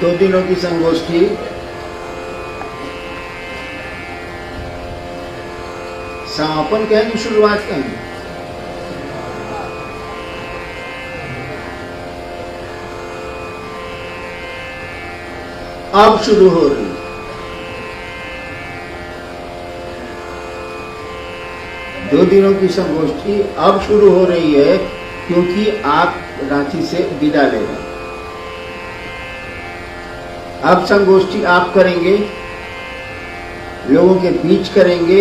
2 दिनों की संगोष्ठी समापन कहेंगे, शुरुआत कहेंगे? अब शुरू हो रही। दो दिनों की संगोष्ठी अब शुरू हो रही है क्योंकि आप रांची से विदा ले रहे हैं। अब संगोष्ठी आप करेंगे, लोगों के बीच करेंगे,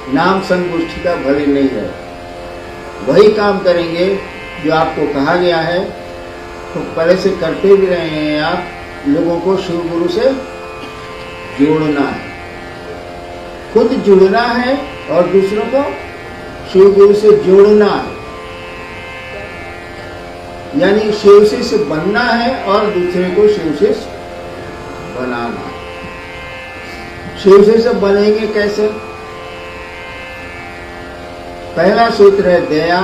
नाम संगोष्ठी का भले नहीं है, वही काम करेंगे जो आपको कहा गया है। तो पहले से करते भी रहे हैं आप, लोगों को शिव गुरु से जोड़ना है, खुद जुड़ना है और दूसरों को शिव गुरु से जोड़ना है। यानी शिव से बनना है और दूसरे को शिव से बनाना है। शिव से बनेंगे कैसे? पहला सूत्र है दया।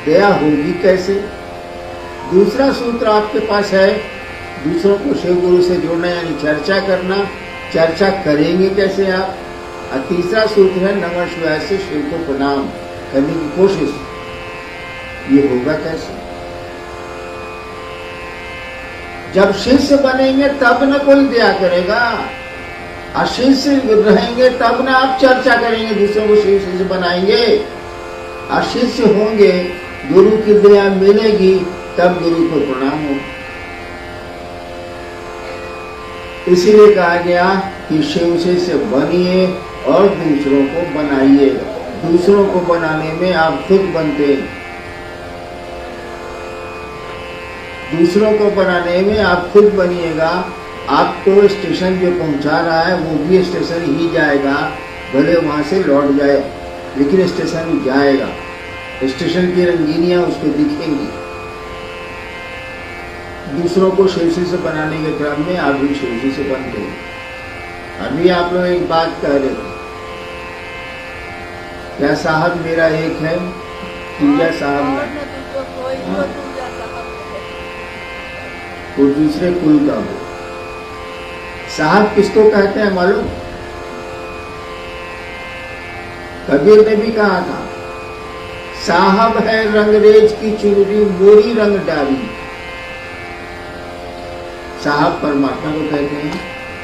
दया होगी कैसे? दूसरा सूत्र आपके पास है दूसरों को शिव गुरु से जोड़ना, यानी चर्चा करना। चर्चा करेंगे कैसे आप? और तीसरा सूत्र है नमः शिवाय से शिव को प्रणाम करने की कोशिश। ये होगा कैसे? जब शिष्य बनेंगे तब न कोई दया करेगा, और शिष्य रहेंगे तब न आप चर्चा करेंगे, दूसरों को शिष्य बनाएंगे। और शिष्य होंगे, गुरु की दया मिलेगी, तब गुरु को प्रणाम हो। इसीलिए कहा गया कि शिव से बनिए और दूसरों को बनाइए। दूसरों को बनाने में आप खुद बनते हैं, दूसरों को बनाने में आप खुद बनिएगा। आपको स्टेशन जो पहुंचा रहा है वो भी स्टेशन ही जाएगा, भले वहां से लौट जाए, लेकिन स्टेशन जाएगा। स्टेशन की रंगीनियां उसको दिखेंगी। दूसरों को शिवजी से बनाने के क्रम में आप भी शिवजी से बनते हैं। अभी आप लोग एक बात कह रहे थे, क्या साहब मेरा एक है, तीजा साहब है, वो दूसरे कुल का हो। साहब किसको कहते हैं मालूम? कबीर ने भी कहा था, साहब है रंगरेज की चुनरी मोरी रंग डाली। साहब परमात्मा को कहते हैं,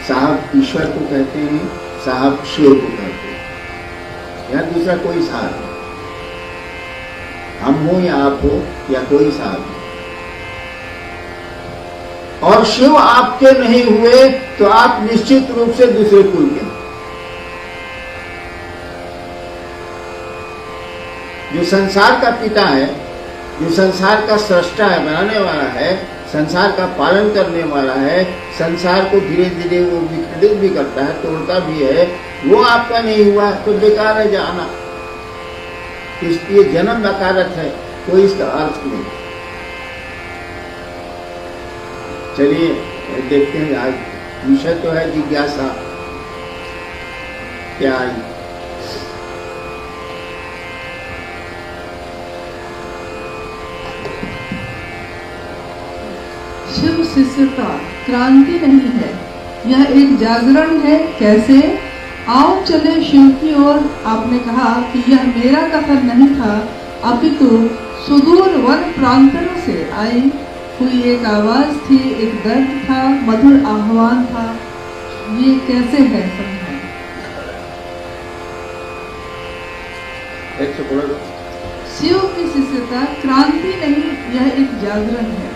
साहब ईश्वर को कहते हैं, साहब शिव को कहते हैं। या दूसरा कोई साहब है, हम हो या आप हो या कोई साहब है। और शिव आपके नहीं हुए तो आप निश्चित रूप से दूसरे कुल के। जो संसार का पिता है, जो संसार का सृष्टा है, बनाने वाला है, संसार का पालन करने वाला है, संसार को धीरे धीरे वो विखंडित भी करता है, तोड़ता भी है, वो आपका नहीं हुआ तो बेकार है जाना। इसलिए जन्म नकारत है, कोई इसका अर्थ नहीं। चलिए देखते हैं, आज विषय तो है जिज्ञासा। क्या आई? शिव शिष्यता क्रांति नहीं है, यह एक जागरण है। कैसे? आओ चले शिव की ओर। आपने कहा कि यह मेरा कथन नहीं था, अपितु सुदूर वन प्रांतों से आई हुई एक आवाज थी, एक दर्द था, मधुर आह्वान था। ये कैसे है समझाएं? शिव की शिष्यता क्रांति नहीं, यह एक जागरण है।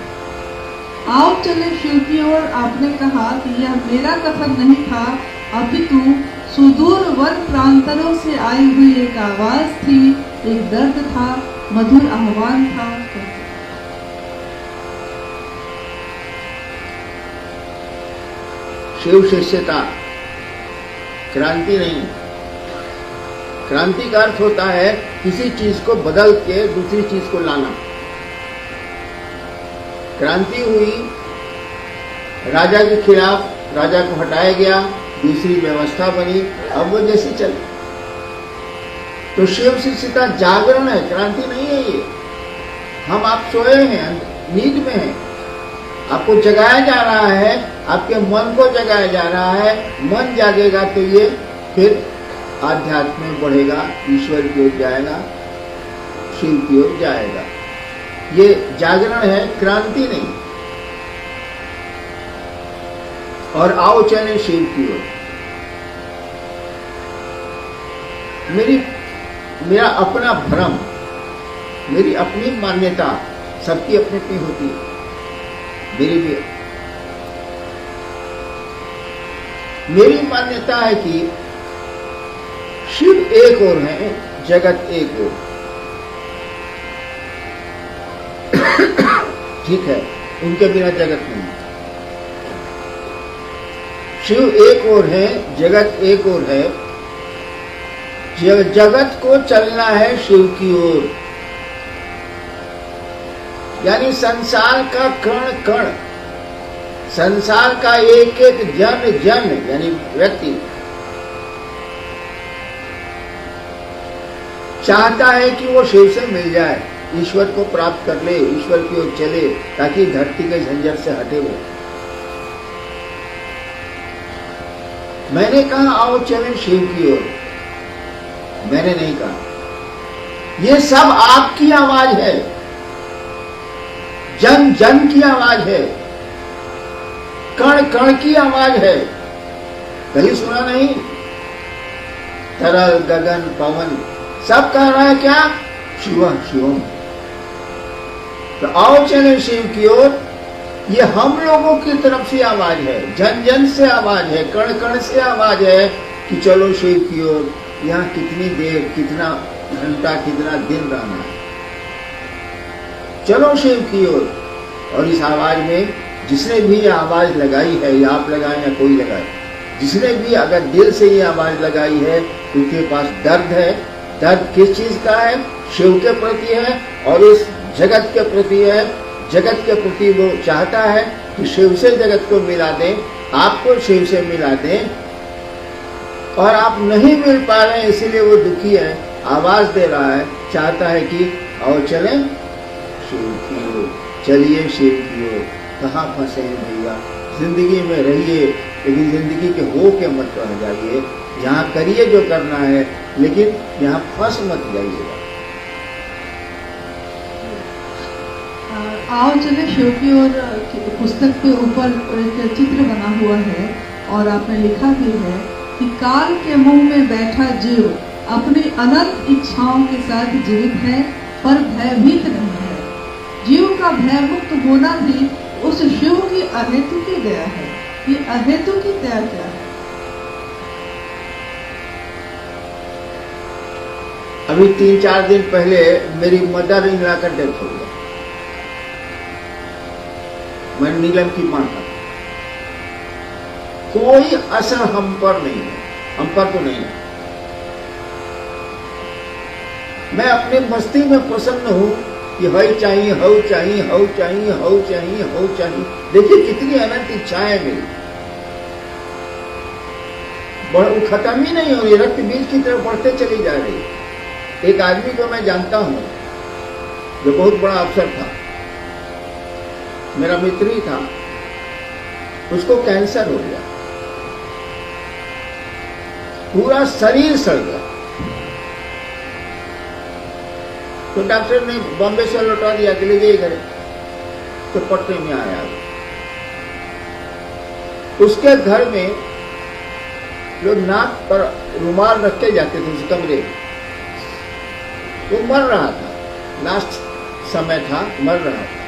आओ चले शिव की ओर। आपने कहा कि यह मेरा कथन नहीं था, अपितु सुदूर वन प्रांतों से आई हुई एक आवाज थी, एक दर्द था, मधुर आह्वान था। शिव शिष्यता क्रांति नहीं। क्रांति का अर्थ होता है किसी चीज को बदल के दूसरी चीज को लाना। क्रांति हुई, राजा के खिलाफ, राजा को हटाया गया, दूसरी व्यवस्था बनी, अब वो जैसी चली। तो शिव शिष्यता जागरण है, क्रांति नहीं है ये। हम आप सोए हैं, नींद में हैं, आपको जगाया जा रहा है, आपके मन को जगाया जा रहा है। मन जागेगा तो ये फिर आध्यात्म में बढ़ेगा, ईश्वर की ओर जाएगा, शिव की ओर जाएगा। ये जागरण है, क्रांति नहीं। और आओ चले शिव की ओर। मेरा अपना भ्रम, मेरी अपनी मान्यता, सबकी अपनी अपनी होती है, मेरी भी। मेरी मान्यता है कि शिव एक और है, जगत एक और। ठीक है, उनके बिना जगत नहीं। शिव एक और है, जगत एक और है। जगत को चलना है शिव की ओर, यानी संसार का कण कण, संसार का एक एक जन जन यानी व्यक्ति चाहता है कि वो शिव से मिल जाए, ईश्वर को प्राप्त कर ले, ईश्वर की ओर चले, ताकि धरती के झंझट से हटे वो। मैंने कहा आओ चलें शिव की ओर, मैंने नहीं कहा। ये सब आपकी आवाज है, जन जन की आवाज है, कण कण की आवाज है। कहीं सुना नहीं? तरल गगन पवन सब कह रहा है क्या? शिवम शिवम। तो आओ चले शिव की ओर। ये हम लोगों की तरफ से आवाज है, जन जन से आवाज है, कण कण से आवाज है कि चलो शिव की ओर। यहाँ कितनी देर, कितना घंटा, कितना दिन रहना है, चलो शिव की ओर। और इस आवाज में जिसने भी ये आवाज लगाई है, या आप लगाए या कोई लगाए, जिसने भी अगर दिल से ये आवाज लगाई है, उनके पास दर्द है। दर्द किस चीज का है? शिव के प्रति है और इस जगत के प्रति है। जगत के प्रति वो चाहता है कि शिव से जगत को मिला दें, आपको शिव से मिला दें, और आप नहीं मिल पा रहे हैं, इसीलिए वो दुखी है, आवाज दे रहा है, चाहता है कि आओ चलें शिव की ओर, चलिए शिव की ओर। कहाँ फंसे हैं भैया? जिंदगी में रहिए, लेकिन जिंदगी के हो के मत रह जाइए। यहाँ करिए जो करना है, लेकिन यहाँ फंस मत जाइएगा। आओ चले शिव की ओर पुस्तक के ऊपर एक चित्र बना हुआ है, और आपने लिखा भी है कि काल के मुंह में बैठा जीव अपनी अनंत इच्छाओं के साथ जीवित है, पर भयभीत नहीं है। जीव का भय मुक्त होना भी उस शिव की अहेतु की दया है। ये अहेतु की दया क्या है? अभी 3-4 दिन पहले मेरी मदर इन लॉ का डेथ हो गया। मैं नीलम की मां था। कोई असर हम पर नहीं है, हम पर तो नहीं है। मैं अपनी मस्ती में प्रसन्न हूं कि हई चाहिए, हऊ चाहिए, हऊ चाहिए, हऊ चाहिए, हऊ चाहिए। देखिए कितनी अनंत इच्छाएं मेरी, वो खत्म ही नहीं हो रही, रक्त बीज की तरफ बढ़ते चली जा रही। एक आदमी को मैं जानता हूं जो बहुत बड़ा अफसर था, मेरा मित्र ही था, उसको कैंसर हो गया, पूरा शरीर सड़ गया। तो डॉक्टर ने बॉम्बे से लौटा दिया कि ले जाइए घर। तो पटने में आया। उसके घर में लोग नाक पर रुमाल रख के जाते थे उस कमरे में। वो मर रहा था, लास्ट समय था, मर रहा था,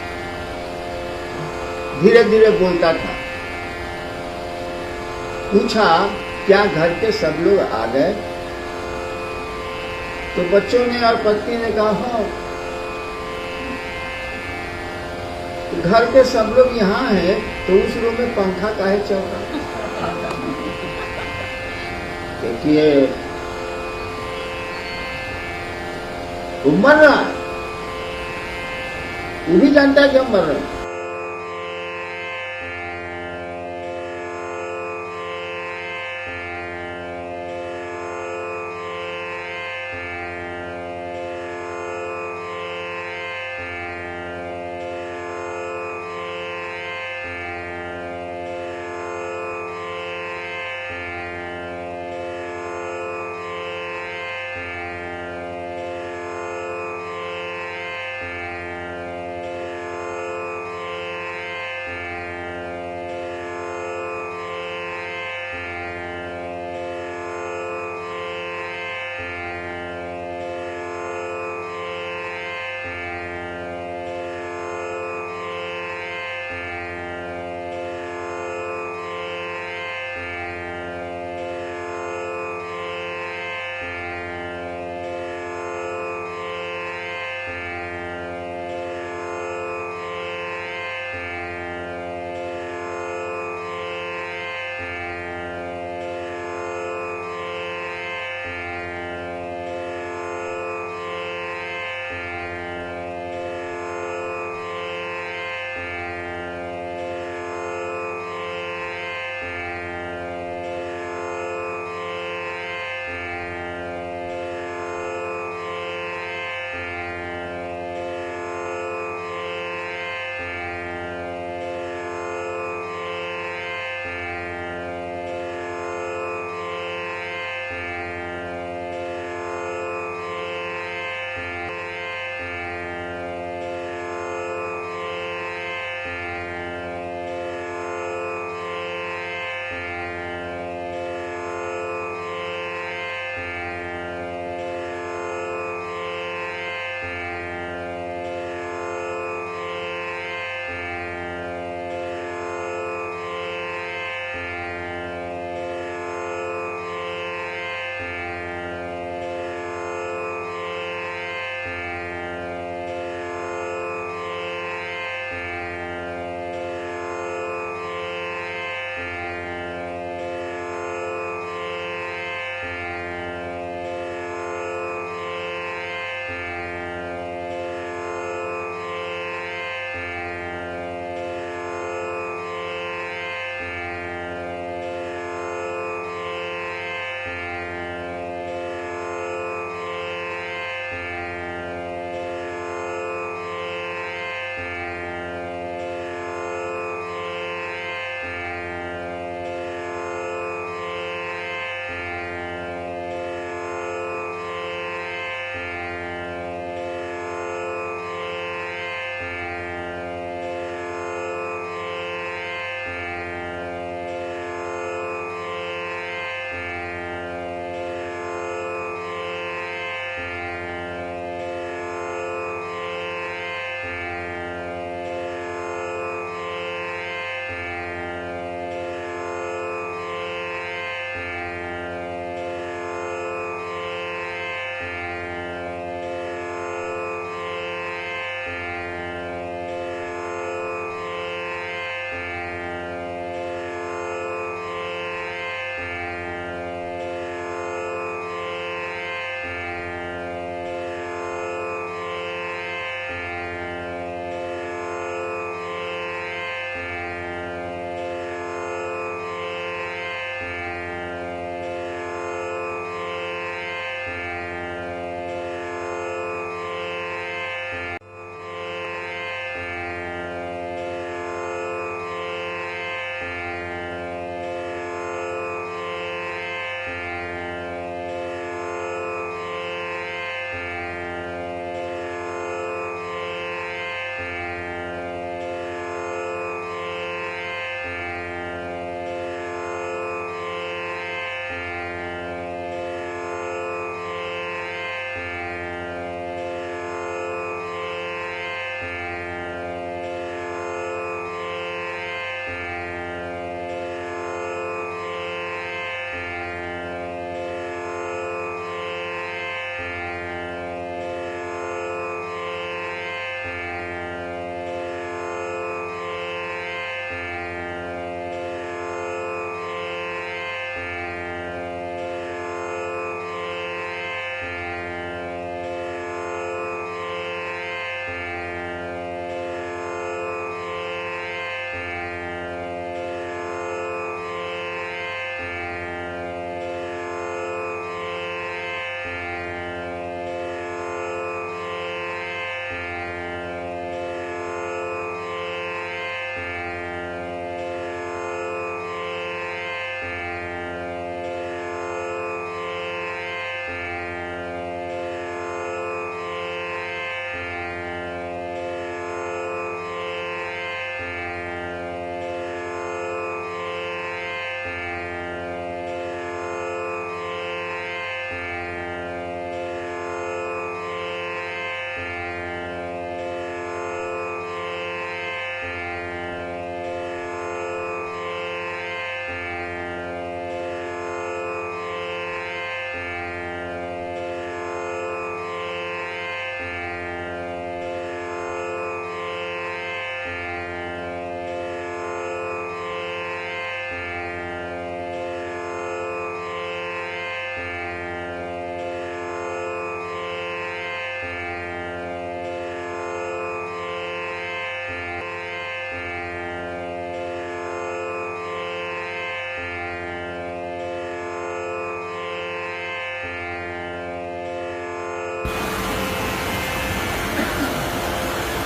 धीरे धीरे बोलता था। पूछा क्या घर के सब लोग आ गए? तो बच्चों ने और पत्नी ने कहा हाँ। तो घर के सब लोग यहाँ हैं, तो उस रूम में पंखा काहे चल रहा? देखिए वो मर रहा है, वो भी जानता है कि हम मर रहे हैं।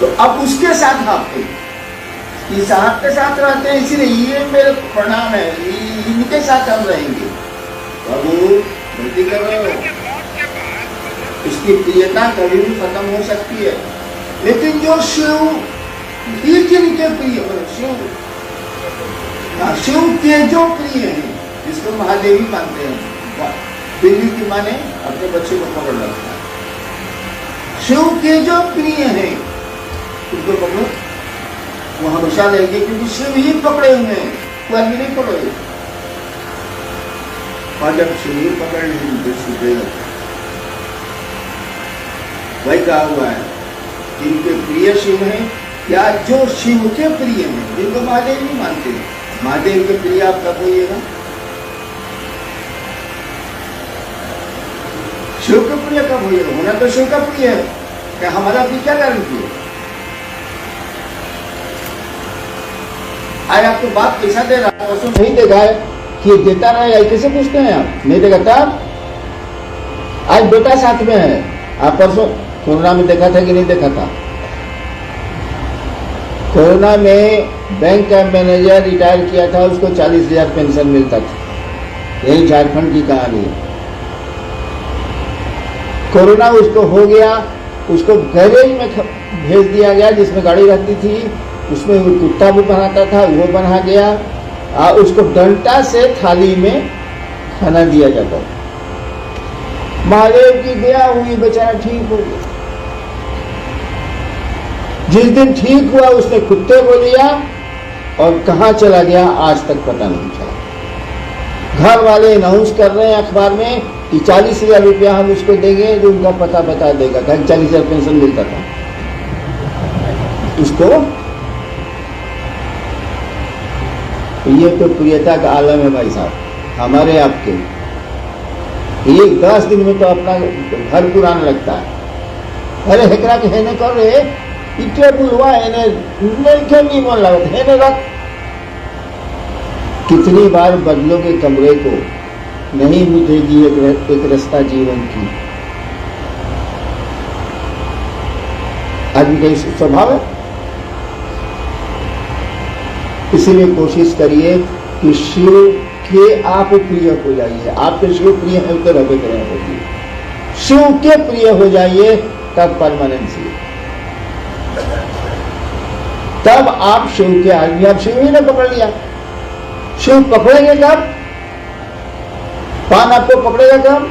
तो अब उसके साथ आप इस आपके साथ रहते हैं, इसलिए ये मेरे प्रणाम है, इनके साथ हम रहेंगे। बाबू गलती कर रहे हो, इसकी प्रियता कभी भी खत्म हो सकती है, लेकिन जो शिव भी जिनके प्रिय शिव के जो प्रिय हैं, जिसको महादेवी मानते हैं, दिल्ली की माने अपने बच्चे को पकड़ रखा है, शिव के जो प्रिय हैं उनको पकड़ो, वो हमेशा रहेंगे, क्योंकि शिव ही पकड़े हुए हैं, वो आदमी नहीं पकड़े। और जब शिव ही पकड़ लेंगे तो छूटेगा। वही कहा हुआ है, जिनके प्रिय शिव हैं या जो शिव के प्रिय हैं, जिनको महादेव नहीं मानते, महादेव के प्रिय आप कब होइएगा? शिव के प्रिय कब होइएगा? होना तो शिव का प्रिय है, क्या हमारा भी क्या गारंटी है? आज आपको बात पैसा दे रहा है, नहीं देगा है कि देता रहे, कैसे पूछते हैं आप? नहीं देगा तब? आज बेटा साथ में है, आप परसों कोरोना में देखा था कि नहीं देखा था? कोरोना में बैंक का मैनेजर रिटायर किया था, उसको 40,000 पेंशन मिलता था। यही झारखंड की कहानी है। कोरोना उसको हो गया, उसको गैरेज में भेज दिया गया जिसमें गाड़ी रहती थी, उसमें वो कुत्ता भी बनाता था, वो बना गया, उसको डंटा से थाली में खाना दिया जाता था। महादेव की दया हुई, बेचारा ठीक हो गया। जिस दिन ठीक हुआ उसने कुत्ते को लिया और कहाँ चला गया आज तक पता नहीं चला। घर वाले अनाउंस कर रहे हैं अखबार में कि 40,000 रुपया हम उसको देंगे जो उनका पता बता देगा, 40,000 पेंशन मिलता था उसको। ये तो प्रियता का आलम है भाई साहब, हमारे आपके। ये 10 दिन में तो अपना घर पुराना लगता है। अरे हेकरा के हेने कर रहे इटे बुलवा हेने नहीं मन लगता हेने रख। कितनी बार बदलोगे कमरे को, नहीं बुझेगी एक रास्ता जीवन की। आदमी का स्वभाव है। इसीलिए कोशिश करिए कि शिव के आप प्रिय हो जाइए। आपके शिव प्रिय है तो रबे करें होगी, शिव के प्रिय हो जाइए, तब परमानेंसी, तब आप शिव के आदमी। आप शिव ही ने पकड़ लिया, शिव पकड़ेंगे कब? पान आपको पकड़ेगा कब?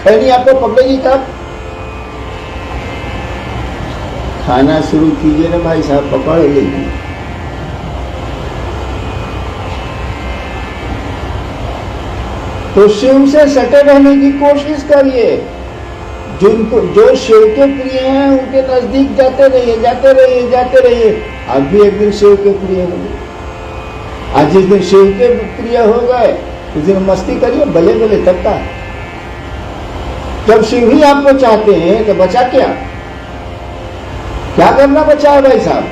खैनी आपको पकड़ेगी कब? खाना शुरू कीजिए ना भाई साहब, पकड़ लेगी। तो शिव से सटे रहने की कोशिश करिए। जिनको जो शिव के प्रिय हैं उनके नजदीक जाते रहिए, जाते रहिए, जाते रहिए। आप भी एक दिन शिव के प्रिय होंगे। आज जिस दिन शिव के प्रिय हो गए उस दिन मस्ती करिए, भले भले तब का। जब शिव ही आपको चाहते हैं तो बचा क्या? क्या करना बचा है भाई साहब?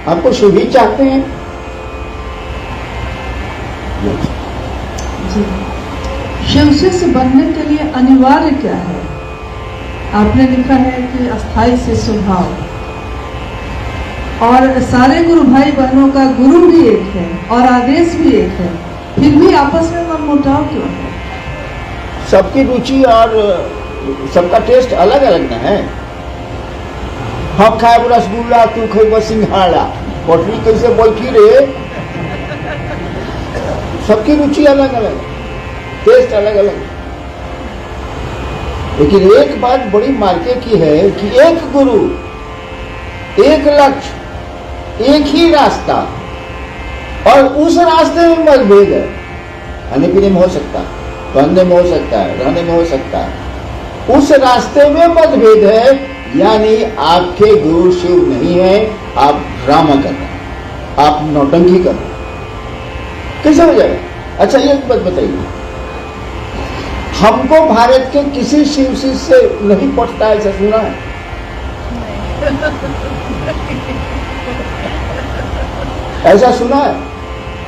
आपको शिव ही चाहते हैं। शिव शिष्य बनने के लिए अनिवार्य क्या है? आपने लिखा है कि अस्थाई शिष्य भाव, और सारे गुरु भाई बहनों का गुरु भी एक है और आदेश भी एक है, फिर भी आपस में मनमुटाव क्यों है? सबकी रुचि और सबका टेस्ट अलग अलग ना है। हम खाए रसगुल्ला, तू खेब सिंघाड़ा, पटरी कैसे बैठी रे? सबकी रुचि अलग अलग, टेस्ट अलग अलग। लेकिन एक बात बड़ी मार्के की है कि एक गुरु, एक लक्ष्य, एक ही रास्ता, और उस रास्ते में मतभेद है। खाने पीने में हो सकता है, पहनने में हो सकता है, रहने में हो सकता है। उस रास्ते में मतभेद है, यानी आपके गुरु शिव नहीं है, आप ड्रामा कर रहे हैं, आप नौटंकी कर रहे हैं। कैसे हो जाएगा? अच्छा ये बात बताइए, हमको भारत के किसी शिव शिष्य से नहीं पटता है, ऐसा सुना है? ऐसा सुना है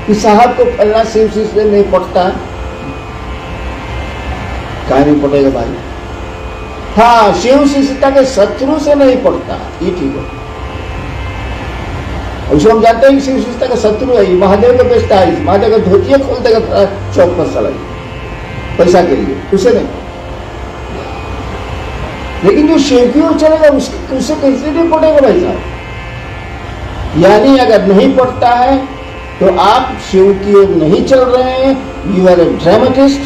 कि साहब को फलना शिव शिष्य से नहीं पटता है? क्या नहीं पटेगा भाई? हाँ, शिव शिष्यता के शत्रु से नहीं पटता, ये ठीक है। उसको हम जानते हैं कि शिव विशेषता का शत्रु है, महादेव का बेचता है, महादेव का धोतिया खोल देगा चौक पर साला पैसा के लिए, उसे नहीं। लेकिन जो शिव की ओर चलेगा उससे कैसे नहीं पड़ेगा भाई साहब। यानी अगर नहीं पड़ता है तो आप शिव की ओर नहीं चल रहे हैं, यू आर ए ड्रामेटिस्ट,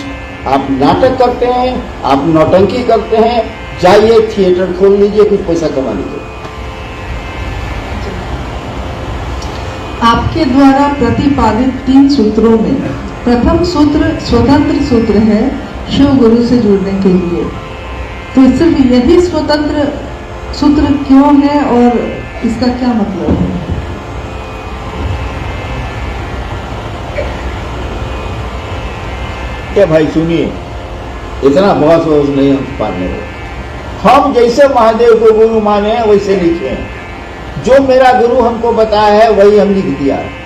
आप नाटक करते हैं, आप नौटंकी करते हैं। जाइए थिएटर खोल लीजिए, कुछ पैसा कमा लीजिए। आपके द्वारा प्रतिपादित 3 सूत्रों में प्रथम सूत्र स्वतंत्र सूत्र है शिव गुरु से जुड़ने के लिए, तो सिर्फ यही स्वतंत्र सूत्र क्यों है और इसका क्या मतलब है? क्या भाई सुनिए, इतना बहस वहस नहीं हम पाने हो। हम जैसे महादेव को गुरु माने हैं वैसे लिखे हैं, जो मेरा गुरु हमको बताया है वही हम लिख दिया है।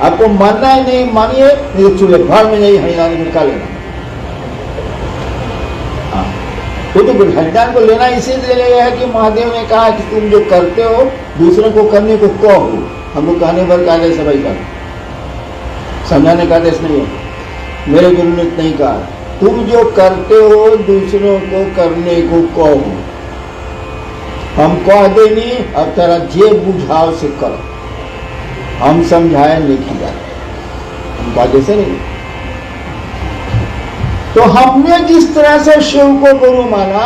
आपको मानना है नहीं मानिए, नहीं तो चूल्हे भाड़ में नहीं हरिनाम को लेना। वो तो हरिनाम को लेना इसीलिए लिया है कि महादेव ने कहा कि तुम जो करते हो दूसरे को करने को कहो, हमको कहने भर का आदेश है भाई साहब, समझाने का आदेश नहीं है। मेरे गुरु ने नहीं कहा तुम जो करते हो दूसरों को करने को कहो, हम कह देनी अब तेरा जे बुझाव से करो, हम समझाए लिखी जाए, हम बात ऐसे नहीं। तो हमने जिस तरह से शिव को गुरु माना,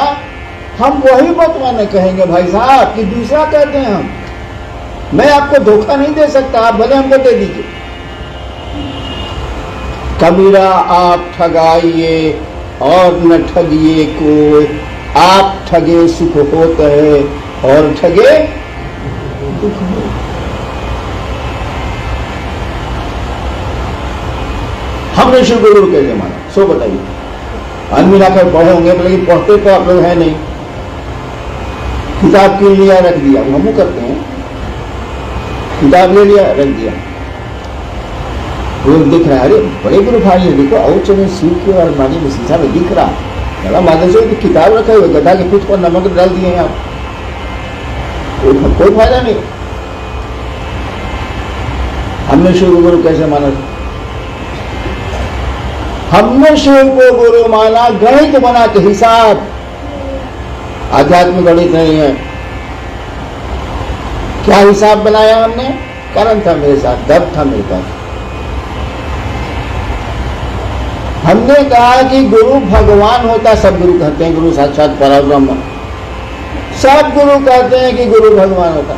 हम वही बतवाने कहेंगे भाई साहब कि दूसरा कहते हैं हम। मैं आपको धोखा नहीं दे सकता, आप भले हमको दे दीजिए। कबीरा आप ठगाइए और न ठगिए कोई, आप ठगे सुख होता है और ठगे दुख हो। हमने शिव गुरु कैसे माना सो बताइए। आदमी लाकर पढ़े होंगे लेकिन पढ़ते तो आप लोग है नहीं, किताब के लिया रख दिया, वो हम करते हैं, किताब ले लिया रख दिया, वो दिख रहा है अरे बड़े गुरु भाई है देखो, और चले शिव के और मानी में शीशा में दिख रहा बड़ा माधव से किताब रखा हुआ, गधा के पीठ पर नमक डाल दिए हैं आप, कोई फायदा नहीं। हमने शिव गुरु कैसे माना? हमने शिव को गुरु माना गणित बना के हिसाब, आध्यात्मिक गणित नहीं है। क्या हिसाब बनाया हमने? कारण था मेरे साथ, दब था मेरे पास। हमने कहा कि गुरु भगवान होता, सब गुरु कहते हैं गुरु साक्षात परब्रह्म, सब गुरु कहते हैं कि गुरु भगवान होता।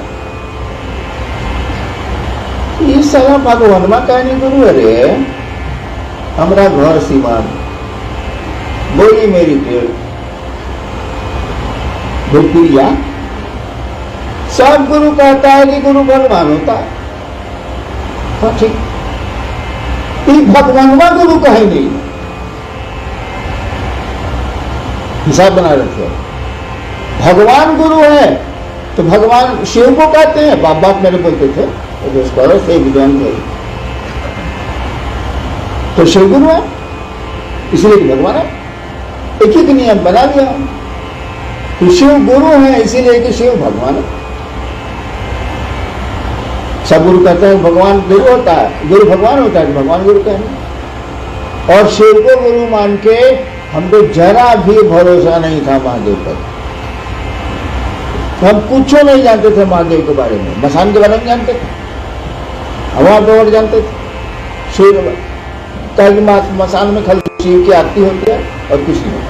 इस सारा भगवान में कहने गुरु, अरे हमारा घर सीमान बोली मेरी टेढ़ भूपिया, सब गुरु कहता है कि गुरु भगवान होता है। हाँ ठीक, भगवान गुरु कहे नहीं, हिसाब बना रखे। भगवान गुरु है तो भगवान शिव को कहते हैं, बाप बाप मेरे बोलते थे तो से विद्वान थे, तो शिव गुरु है इसलिए कि भगवान है, एक ही नियम बना दिया। तो शिव गुरु है इसीलिए कि शिव भगवान है। सब गुरु कहते हैं भगवान गुरु होता है, गुरु भगवान होता है, भगवान गुरु कहने। और शिव को गुरु मान के हमको जरा भी भरोसा नहीं था महादेव पर। हम कुछ नहीं जानते थे महादेव के बारे में, मसान के बारे में जानते थे, हवा डोर जानते थे, शिव कल मसान में खाली शिव की आरती होती है और कुछ नहीं।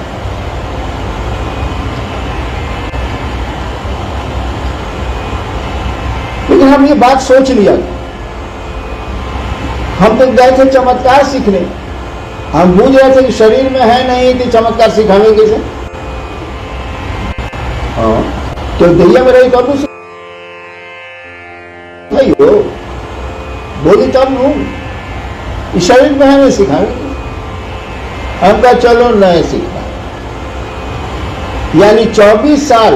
लेकिन हम ये बात सोच लिया, हम तो गए थे चमत्कार सीखने, हम बूझ रहे थे कि शरीर में है नहीं कि चमत्कार सिखावे कैसे। हाँ तो दरिया में रही तब हो बोली तब नू, इस शरीर में है नहीं सिखावे। हम कहा चलो नए सीखना, यानी 24 साल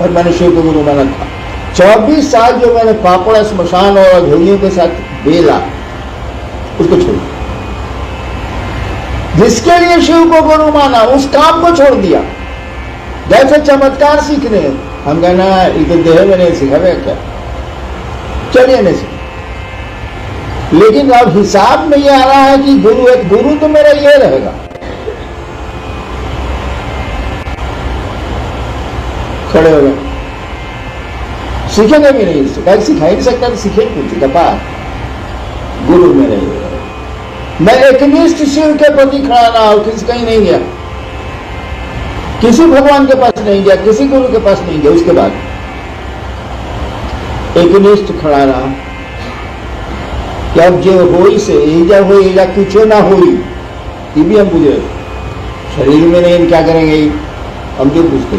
और मैंने शिव को गुरु माना था। 24 साल जो मैंने पापड़ स्मशान और अधोइयों के साथ बेला, उसको छोड़ दिया। जिसके लिए शिव को गुरु माना उस काम को छोड़ दिया। जैसे चमत्कार सीखने, हम कहना ये तो देह में नहीं सिखावे क्या, चलिए नहीं से। लेकिन अब हिसाब में ये आ रहा है कि गुरु है, गुरु तो मेरा ये रहेगा। खड़े हो गए, सीखेंगे भी नहीं इससे, क्या सिखा ही नहीं सकता तो सीखे कुछ कपार। गुरु मेरा ये रहेगा। मैं एकनिष्ठ शिव के प्रति खड़ा रहा हूं, किसी कहीं नहीं गया, किसी भगवान के पास नहीं गया, किसी गुरु के पास नहीं गया। उसके बाद एकनिष्ठ खड़ा रहा कि अब जो हो से ईजा हो या कुछ ना हो, ये भी हम बुझे शरीर में नहीं, क्या करेंगे हम जो पूछते।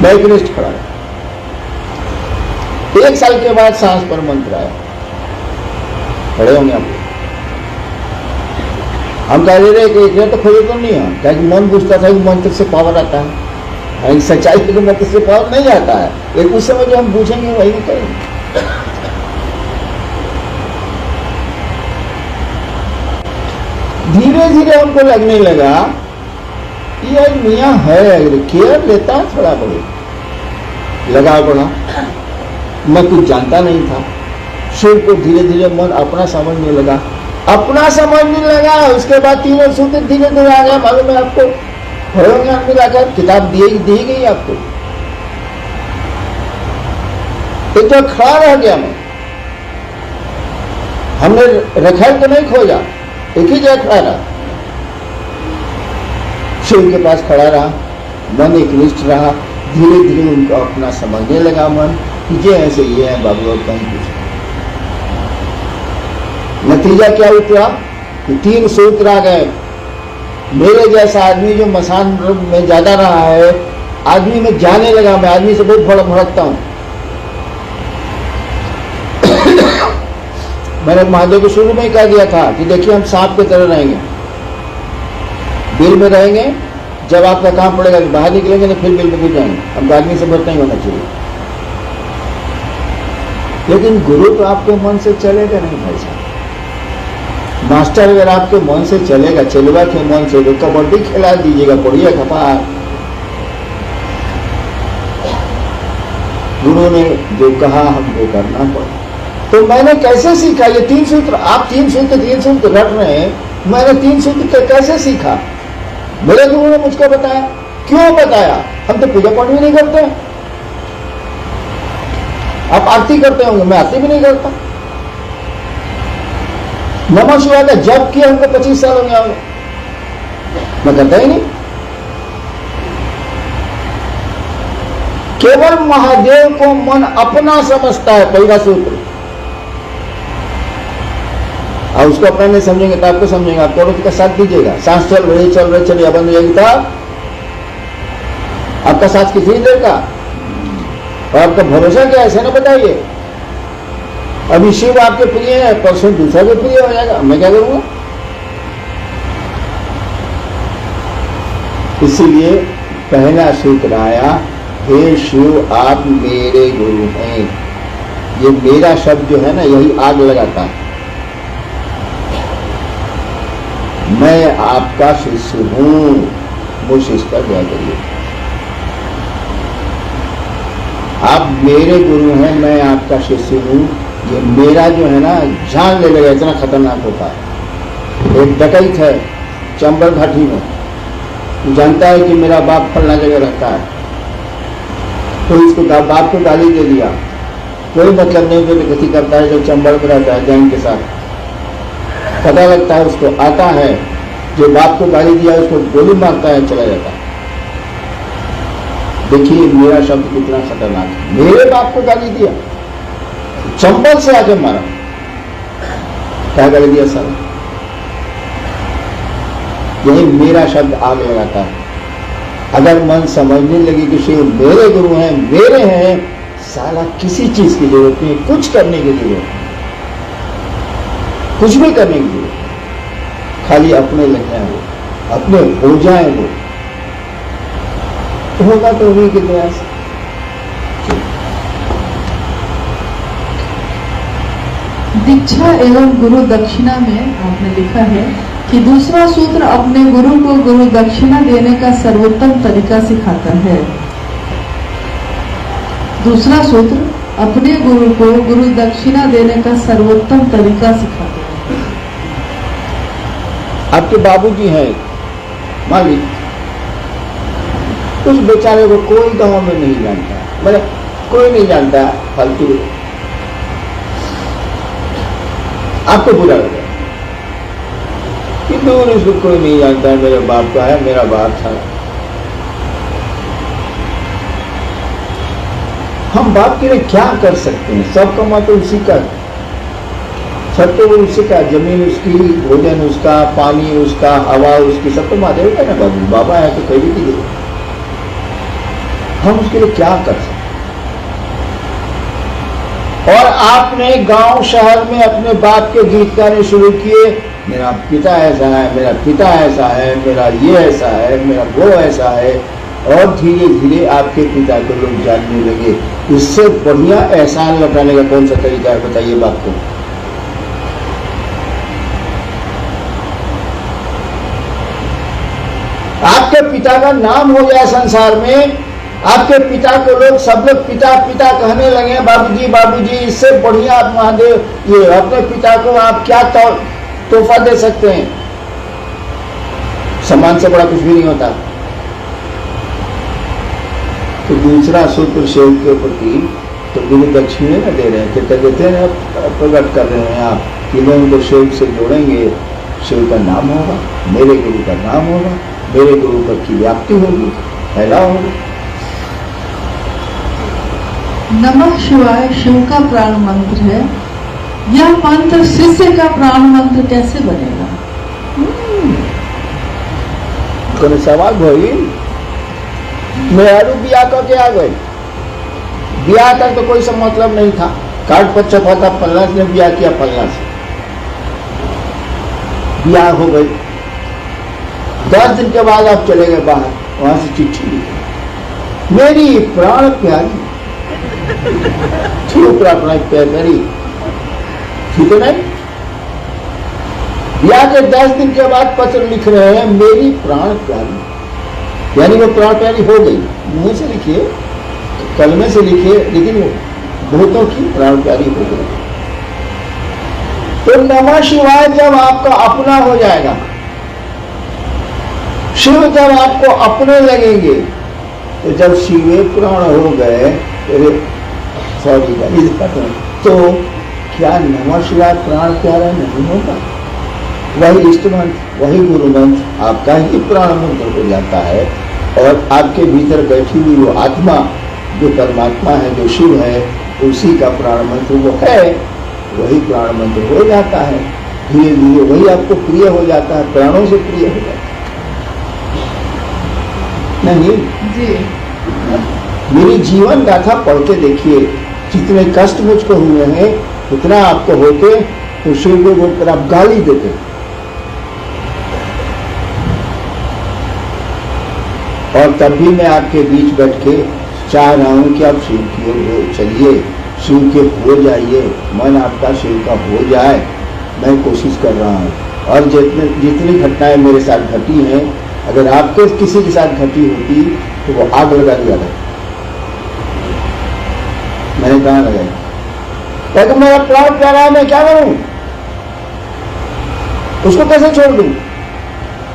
मैं एकनिष्ठ खड़ा रहा। 1 साल के बाद सांस पर मंत्र आया, खड़े होंगे आप। हम कह रहे कि एक तो खोजे तो नहीं है, क्या कि मन पूछता था कि मंत्र से पावर आता है, सच्चाई के मंत्र से पावर नहीं आता है। लेकिन उस समय जो हम पूछेंगे वही करेंगे। धीरे धीरे हमको लगने लगा कि यार मियाँ है, केयर लेता है थोड़ा बहुत, लगा पड़ा। मैं कुछ जानता नहीं था। शिव को धीरे धीरे मन अपना समझने लगा, अपना समझने लगा। उसके बाद 3 सूत्र धीरे धीरे आ गया। मालूम है आपको, होंगे हम मिलाकर किताब दी गई आपको। एक तो खड़ा रह गया मैं, हमने रखा तो नहीं खोजा, एक ही जगह खड़ा रहा। शिव के पास खड़ा रहा, मन एकनिष्ठ रहा। धीरे धीरे उनको अपना समझने लगा मन कि ये ऐसे ये है बाबू, और कहीं कुछ। नतीजा क्या उतरा कि 3 सूत्र आ गए। मेरे जैसा आदमी जो मसान में ज्यादा रहा है, आदमी में जाने लगा। मैं आदमी से बहुत भड़कता हूं। मैंने महादेव को शुरू में ही कह दिया था कि देखिए हम सांप की तरह रहेंगे, बिल में रहेंगे। जब आपका काम पड़ेगा कि बाहर निकलेंगे तो फिर बिल में घुस जाएंगे। हमको आदमी से बढ़ता ही होना चाहिए। लेकिन गुरु तो आपके मन से चलेगा नहीं भाई साहब। मास्टर अगर आपके मन से चलेगा, चलवा के मन से, तो कबड्डी खिला दीजिएगा, पढ़िए खपार। गुरु ने जो कहा हमको करना पड़ा। तो मैंने कैसे सीखा ये 3 सूत्र? आप 3 सूत्र रट रहे हैं, मैंने 3 सूत्र कैसे सीखा? मेरे गुरु ने मुझको बताया। क्यों बताया? हम तो पूजा पाठ भी नहीं करते। आप आरती करते होंगे, मैं आरती भी नहीं करता। नमः शिवाय का जप किया हमको 25 साल हो गया, मैं करता ही नहीं। केवल महादेव को मन अपना समझता है, पहला सूत्र। और उसको अपना नहीं समझेंगे तो आपको समझेंगे। आप करोड़ का साथ दीजिएगा। सांस चल रही चलिए, बंद हो जाएगी। था आपका साथ कितनी देर का, और आपका भरोसा क्या है, ऐसे ना बताइए। अभी शिव आपके प्रिय है, परसों दूसरा भी प्रिय हो जाएगा, मैं क्या करूंगा? इसीलिए पहला सूत्र आया, हे शिव आप मेरे गुरु हैं। ये मेरा शब्द जो है ना, यही आग लगाता है। मैं आपका शिष्य हूं, मुझ इस पर दया करिए। आप मेरे गुरु हैं, मैं आपका शिष्य हूं। ये मेरा जो है ना, जान ले लेगा, इतना खतरनाक होता है। एक डकैत है चंबल घाटी में, जानता है कि मेरा बाप फलना जगह रहता है, तो इसको बाप को गाली दे दिया। कोई मतलब नहीं, जो डकैती करता है जो चंबल में रहता है गैंग के साथ, पता लगता है उसको, आता है, जो बाप को गाली दिया उसको गोली मारता है, चला जाता है। देखिए मेरा शब्द कितना खतरनाक है। मेरे बाप को गाली दिया, चंबल से आके मारा, क्या गाली दिया सर? यही मेरा शब्द आग लगाता है। अगर मन समझने लगे कि शिव मेरे गुरु हैं, मेरे हैं, साला किसी चीज की जरूरत नहीं, कुछ करने की जरूरत नहीं, कुछ भी करने की जरूरत नहीं। खाली अपने लग जाए वो, अपने हो जाए वो, होगा तो उन्हीं के दया से। दीक्षा एवं गुरु दक्षिणा में आपने लिखा है कि दूसरा सूत्र अपने गुरु को गुरु दक्षिणा देने का सर्वोत्तम तरीका सिखाता है। दूसरा सूत्र अपने गुरु को गुरु दक्षिणा देने का सर्वोत्तम तरीका सिखाते हैं। आपके बाबूजी हैं मालिक, उस बेचारे को कोई गांव में नहीं जानता, मतलब कोई नहीं जानता, फालतू आपको बुरा लगा कि दूर इसको कोई नहीं जानता है, मेरे बाप का है, मेरा बाप था। हम बाप के लिए क्या कर सकते हैं? सब कमा तो उसी का, सब तो उसी का, जमीन उसकी, भोजन उसका, पानी उसका, हवा उसकी, सब तो महादेव का ना बाबू। बाबा है तो कहीं भी दे, हम उसके लिए क्या कर सकते? और आपने गांव शहर में अपने बाप के गीत गाने शुरू किए, मेरा पिता ऐसा है, मेरा पिता ऐसा है, मेरा ये ऐसा है, मेरा वो ऐसा है, और धीरे धीरे आपके पिता को लोग जानने लगे। इससे बढ़िया एहसान लौटाने का कौन सा तरीका है बताइए बाप को? आपके पिता का नाम हो जाए संसार में, आपके पिता को लोग सब लोग पिता पिता कहने लगे, बाबूजी बाबूजी, इससे बढ़िया आप महादेव ये अपने पिता को आप क्या तोहफा दे सकते हैं? सम्मान से बड़ा कुछ भी नहीं होता। तो दूसरा सूत्र शिव के प्रति तो गुरु दक्षिणे न दे रहे हैं, कृतज्ञता प्रकट कर रहे हैं आप कि मैं उनको शिव से जोड़ेंगे, शिव का नाम होगा, मेरे गुरु का नाम होगा, मेरे गुरु पर की व्याप्ति होगी, फैलाव होगा। नमः शिवाय शिव का प्राण मंत्र है। यह मंत्र शिष्य का प्राण मंत्र कैसे बनेगा? कोई सवाल भाई, मेहरू बिया करके आ गए, बिया तक तो कोई सब मतलब नहीं था, कार्ड पर छपा था फलना ने बिया किया, फलना से बिया हो गई। 10 दिन के बाद आप चले गए बाहर, वहां से चिट्ठी लिखी, मेरी प्राण प्यारी, ठीक अपना प्यारी, ठीक है नहीं? बिया के 10 दिन के बाद पत्र लिख रहे हैं, मेरी प्राण प्यारी, यानी वो प्राण प्यारी हो गई। मुंह से लिखिए, कलमे से लिखिए, लेकिन वो बहुतों की प्राण प्यारी हो गई। तो नमः शिवाय जब आपका अपना हो जाएगा, शिव जब आपको अपने लगेंगे, तो जब शिवे प्राण हो गए, तो क्या नमः शिवाय प्राण प्यारा नहीं होगा? वही इष्ट मंत्र, वही गुरु मंत्र आपका ही प्राण मंत्र हो जाता है, और आपके भीतर बैठी हुई वो आत्मा जो परमात्मा है, जो शिव है, उसी का प्राण मंत्र वो है, वही प्राण मंत्र हो जाता है। धीरे धीरे वही आपको प्रिय हो जाता है, प्राणों से प्रिय हो जाता है। नहीं जी, मेरी जीवन गाथा पढ़ के देखिए, जितने कष्ट मुझको हुए हैं उतना आपको होते, तो शिव को बोलकर आप गाली देते, और तब भी मैं आपके बीच बैठ के चाह रहा हूं कि आप शिव की ओर चलिए, शिव के हो जाइए, मन आपका शिव का हो जाए, मैं कोशिश कर रहा हूं। और जितनी घटनाएं मेरे साथ घटी हैं, अगर आपके किसी के साथ घटी होती तो वो आग लगा दिया था, मैंने कहा लगाई, लेकिन मेरा प्राण प्यारा है, मैं क्या करूं? उसको कैसे छोड़ दूं?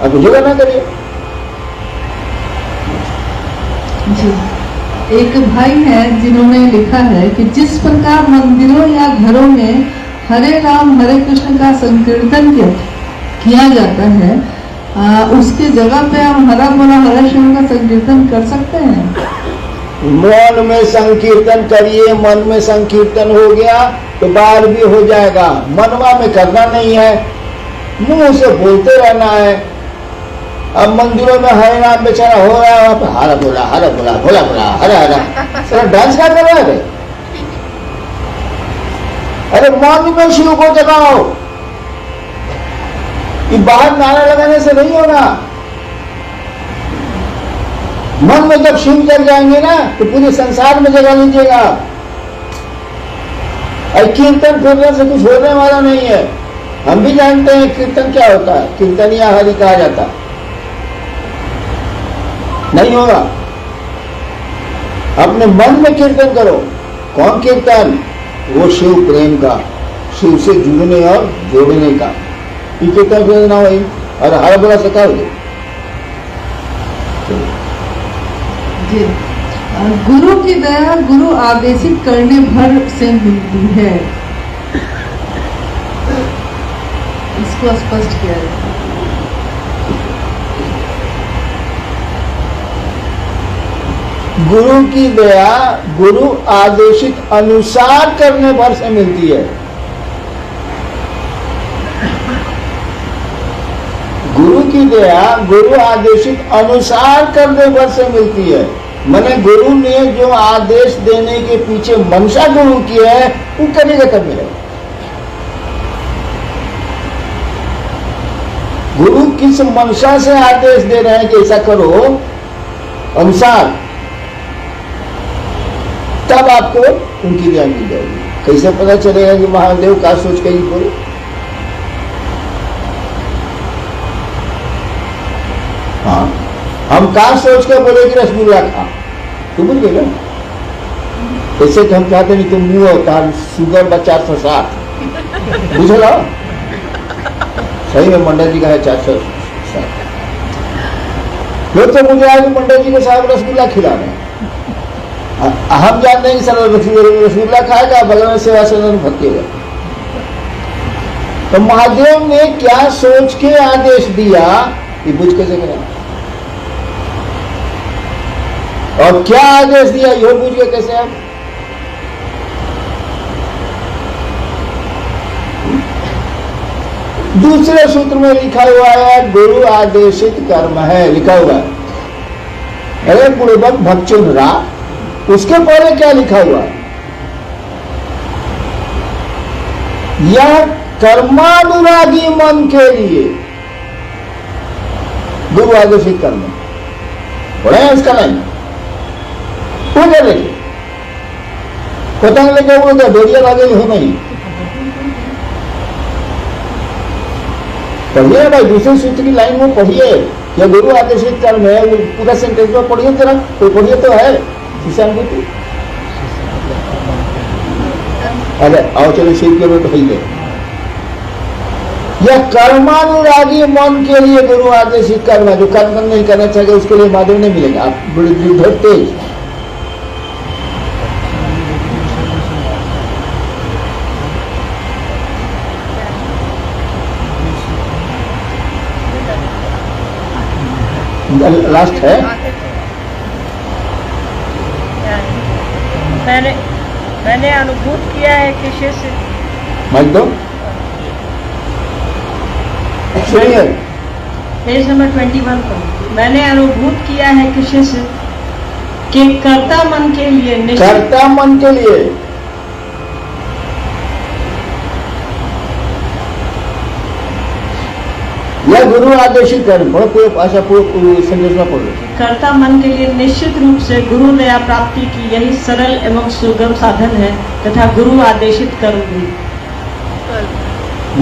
अब मुझे करना करिए। जी, एक भाई है जिन्होंने लिखा है कि जिस प्रकार मंदिरों या घरों में हरे राम हरे कृष्ण का संकीर्तन किया जाता है, उसके जगह पे हम हरा भरा हरे शिव का संकीर्तन कर सकते हैं। मन में संकीर्तन करिए, मन में संकीर्तन हो गया तो बाहर भी हो जाएगा। मनवा में करना नहीं है, मुंह से बोलते रहना है। अब मंदिरों में हरे नाम बेचारा हो रहा है, वहां पर हरा बोला भोला भोला हरा हरा, सारा डांस क्या कर रहा है? अरे मन में शिव को जगाओ, ये बाहर नारा लगाने से नहीं होगा। मन में जब शिव जग जाएंगे ना, तो पूरे संसार में जगा लीजिएगा। और कीर्तन करने से कुछ होने वाला नहीं है। हम भी जानते हैं कीर्तन क्या होता है, कीर्तनिया हरि कहा जाता है, नहीं होगा। अपने मन में कीर्तन करो, कौन कीर्तन? वो शिव प्रेम का, शिव से जुड़ने और जोड़ने का। ये कीर्तन ना वही और हर बड़ा सका हो जी। गुरु की दया गुरु आदेशित करने भर से मिलती है, इसको स्पष्ट किया जाए। गुरु की दया गुरु आदेशित अनुसार करने भर से मिलती है। गुरु की दया गुरु आदेशित अनुसार करने भर से मिलती है। मैंने गुरु ने जो आदेश देने के पीछे मंशा गुरु की है वो करेगा तब मिलेगा। गुरु किस मंशा से आदेश दे रहे हैं कि ऐसा करो अनुसार, तब आपको उनकी दया मिल जाएगी। कैसे पता चलेगा कि महादेव का सोच के ही बोले? हाँ, हम कहा सोच के बोले कि रसगुल्ला खा, तू बोल गए ना। ऐसे तो हम चाहते नहीं, तुम मुंह होता शुगर बा 460 बुझ लो। सही में मंडल जी का है 460। लोग तो मुझे आज मंडल जी के साहब रसगुल्ला खिला रहे हैं। हम जानते हैं कि सर रसगुल्ला खाएगा, बगल में सेवा सदन भटकेगा। तो महादेव ने क्या सोच के आदेश दिया ये बुझ कैसे करें, और क्या आदेश दिया यह बुझ के कैसे आप? दूसरे सूत्र में लिखा हुआ है गुरु आदेशित कर्म है, लिखा हुआ है। अरे पूर्वक भक्षुन रा, उसके पहले क्या लिखा हुआ है? यह कर्मानुरागी मन के लिए गुरु आदेशित कर्म पढ़े हैं इसका लाइन पूजा लेके पतंग लेके वो डोरिया लागे हो नहीं पढ़िए भाई, दूसरे सूत्र की लाइन में पढ़िए। यह गुरु आदेशित कर्म है, वो पूरा सेंटेंस में पढ़िए जरा, कोई पढ़िए तो है ईशानुभूति। अरे आओ चलो शिव के रूप है। यह कर्मानुरागी मन के लिए गुरु आदेशित कर्म है। जो कर्म नहीं करना चाहिए उसके लिए महादेव नहीं मिलेगा। आप बड़े तेज लास्ट है। मैंने अनुभूत किया है कि शिष्य माइक दो पेज नंबर 21 पर मैंने अनुभूत किया है कि शिष्य के कर्ता मन के लिए कर्ता मन के लिए यह गुरु आदेशित कर्म पढ़ो, पूरे भाषा पूरे संदेश में पढ़ो। कर्ता मन के लिए निश्चित रूप से गुरु दया प्राप्ति की यही सरल एवं सुगम साधन है तथा गुरु आदेशित कर्म भी।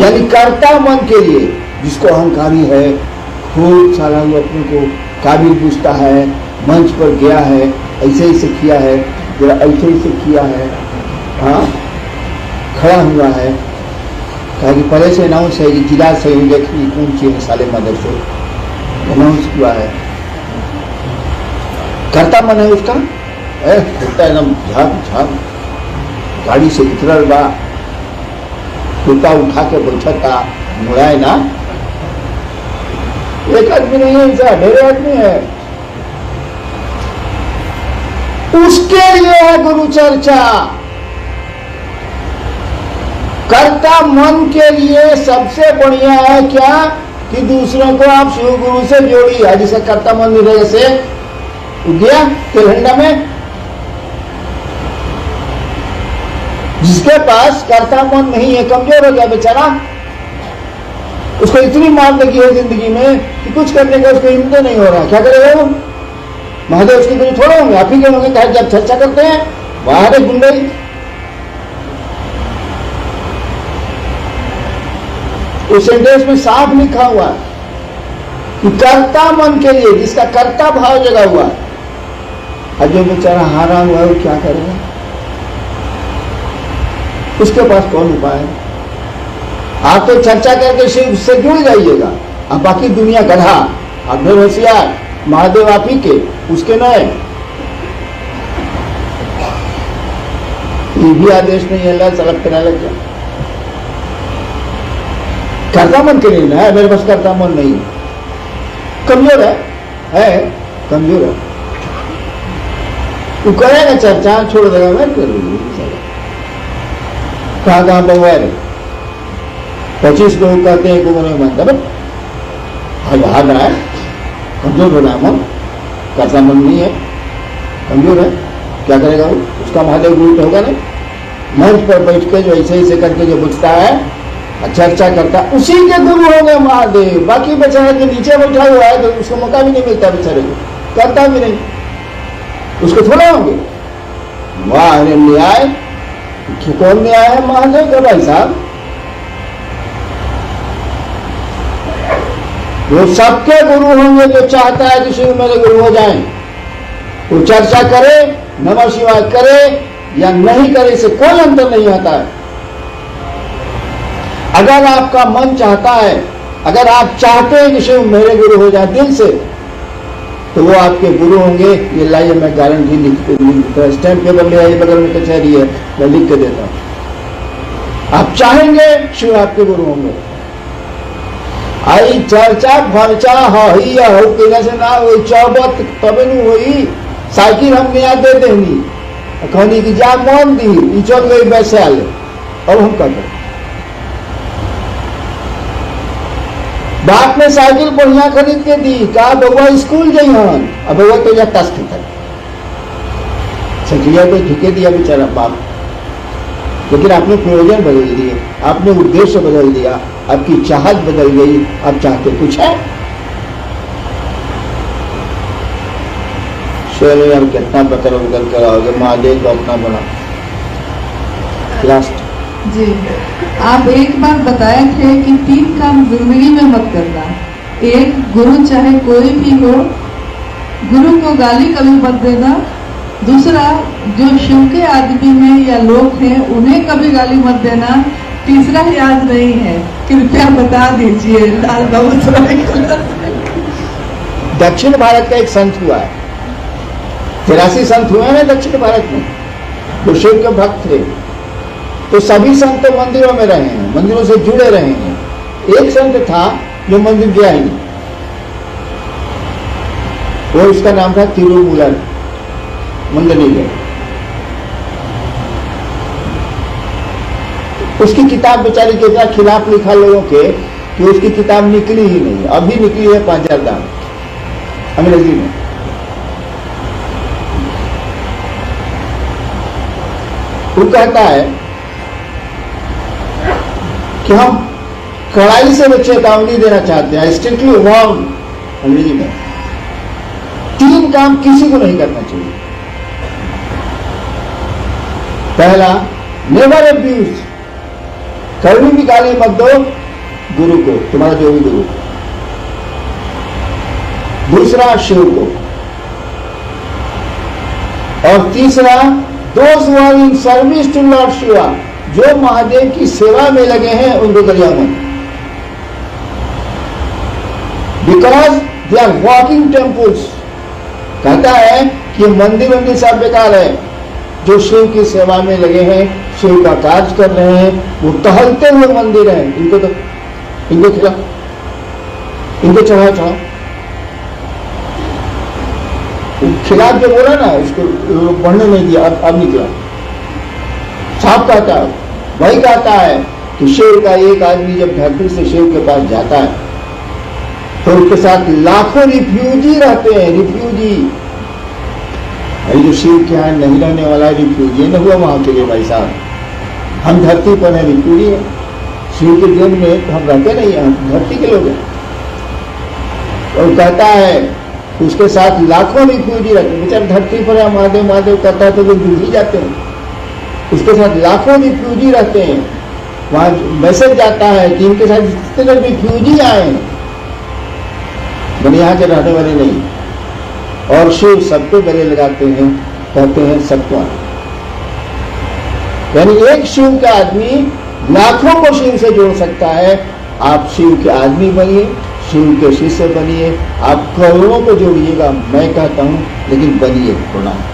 यानी कर्ता मन के लिए, जिसको अहंकारी है, खूब सारा वो अपने को काबिल पूछता है, मंच पर गया है, ऐसे ही से किया है, जरा ऐसे ही से किया है, हाँ खड़ा हुआ है, कहा कि पहले से अनाउंस है कि जिला संयोजक की कौन सी साले मदर से अनाउंस हुआ है। कर्ता मन है उसका, एकदम झाप झाप गाड़ी से उतरल बा, कुर्ता उठा के बैठा था, मुड़ाए ना। एक आदमी नहीं है, ऐसा ढेर आदमी है। उसके लिए है गुरु चर्चा। कर्ता मन के लिए सबसे बढ़िया है क्या कि दूसरों को आप शिव गुरु से जोड़िए। जिसे कर्ता मन निर्णय से गया तेलहंडा में, जिसके पास कर्ता मन नहीं है, कमजोर हो गया बेचारा, उसको इतनी मार लगी है जिंदगी में कि कुछ करने का उसको हिम्मत नहीं हो रहा। क्या करेगा वो? महादेव उसके गुरु थोड़े होंगे, आप ही के होंगे। कहा जब चर्चा करते हैं बाहर है गुंडई। उस सेंटेंस में साफ लिखा हुआ है कि कर्ता मन के लिए, जिसका कर्ता भाव जगा हुआ है। और जो बेचारा हारा हुआ है वो क्या करेगा? उसके पास कौन उपाय है? आप तो चर्चा करके शिव से जुड़ जाइएगा, अब बाकी दुनिया गधा, आप ढेर होशियार, महादेव आप ही के, उसके नए। ये भी आदेश नहीं है, अल्लाह सलक करने लग जाए। करता मन के लिए ना है, मेरे पास करता मन नहीं है, कमजोर है कमजोर है। तू करेगा चर्चा, छोड़ देगा, मैं कर लूंगी। कहाँ बहुआ रे, 25 लोग कहते हैं कि नहीं मानता, बट याद रहा है, कमजोर हो रहा है मन, करता मन नहीं है, कमजोर है, क्या करेगा वो? उसका महादेव गुरु तो होगा नहीं। मंच पर बैठ के जो ऐसे ऐसे करके जो बुझता है, चर्चा करता, उसी के गुरु होंगे महादेव। बाकी बेचारा जो नीचे बैठा हुआ है तो उसको मौका भी नहीं मिलता, बेचारे को करता भी नहीं, उसको थोड़ा होंगे। वाह न्याय, कौन न्याय है महादेव का भाई साहब? वो सबके गुरु होंगे जो चाहता है कि शिव मेरे गुरु हो जाएं। वो चर्चा करे, नमः शिवाय करे या नहीं करे, इससे कोई अंतर नहीं आता है। अगर आपका मन चाहता है, अगर आप चाहते हैं कि शिव मेरे गुरु हो जाए दिल से, तो वो आपके गुरु होंगे। ये लाइए, मैं गारंटी लिख स्टैंप पेपर ले आइए, बगल में कचहरी है, मैं लिख के देता हूं। आप चाहेंगे, शिव आपके गुरु होंगे। आई चर्चा फर्चा ही से ना हो, चौबत तबे नहीं हुई। साइकिल हम नया दे देंगी, कहनी की जा कौन दी, चल गई वैसे आले, अब हम कर दे। बाप ने साइकिल बढ़िया खरीद के दी, कहा बउआ स्कूल गई हन, अब बउआ तो या तस्त है, सचिया को ठिके दिया बेचारा बाप। लेकिन आपने प्रयोजन बदल दिए, आपने उद्देश्य बदल दिया, आपकी चाहत बदल गई। आप चाहते कुछ है, चलो यार कितना बकर बकर कराओगे, महादेव को अपना बना। लास्ट जी, आप एक बार बताए थे कि 3 काम जिंदगी में मत करना। एक, गुरु चाहे कोई भी हो, गुरु को गाली कभी मत देना। दूसरा, जो शिव के आदमी हैं या लोग हैं उन्हें कभी गाली मत देना। तीसरा याद नहीं है, कृपया बता दीजिए। लाल बाबू दक्षिण भारत का एक संत हुआ है, 83 संत हुए हैं दक्षिण भारत में जो शिव के भक्त थे। तो सभी संत मंदिरों में रहे हैं, मंदिरों से जुड़े रहे हैं। एक संत था जो मंदिर गया ही नहीं, वो उसका नाम था तिरुमूलर, मंदिर नहीं गया। उसकी किताब बेचारी के इतना खिलाफ लिखा लोगों के कि उसकी किताब निकली ही नहीं। अभी निकली है 5000 दाम अंग्रेजी में। वो कहता है कि हम कड़ाई से चेतावनी देना चाहते हैं, स्ट्रिक्टली वार्न, अंग्रेजी में 3 काम किसी को नहीं करना चाहिए। पहला, नेवर अब्यूज, कभी भी गाली मत दो गुरु को, तुम्हारा जो भी गुरु। दूसरा, शिव को। और तीसरा, दोस्त who are in service to lord Shiva, जो महादेव की सेवा में लगे हैं उनको गरिया मत, because they are walking temples. कहता है कि मंदिर मंदिर सब बेकार है, जो शिव की सेवा में लगे हैं, शिव का कार्य कर रहे हैं, वो टहलते हुए मंदिर हैं। इनको तो इनको खिला, इनको चढ़ाओ। खिलाफ जो बोला ना, उसको पढ़ने नहीं दिया, अब निकला। साफ कहता है, वही कहता है कि शिव का एक आदमी जब धरती से शिव के पास जाता है तो उसके साथ लाखों रिफ्यूजी रहते हैं। रिफ्यूजी, जो शिव के यहाँ नहीं रहने वाला रिफ्यूजी न हुआ वहां के लिए भाई साहब। हम धरती पर है, रिफ्यूजी है। शिव के देश में तो हम रहते नहीं हैं, हम धरती के लोग हैं। और कहता है उसके साथ लाखों रिफ्यूजी रहते हैं। बेचारे धरती पर है, महादेव महादेव कहता है तो लोग डूब ही जाते हैं। उसके साथ लाखों रिफ्यूजी रहते हैं। वहां मैसेज जाता है कि इनके साथ जितने रिफ्यूजी आए मैंने यहाँ के रहने वाले नहीं। और शिव सबको गले लगाते हैं, कहते हैं सबको यानी एक शिव का आदमी लाखों को शिव से जोड़ सकता है। आप शिव के आदमी बनिए, शिव के शिष्य बनिए, आप करोड़ों को जोड़िएगा, मैं कहता हूं, लेकिन बनिए। प्रणाम।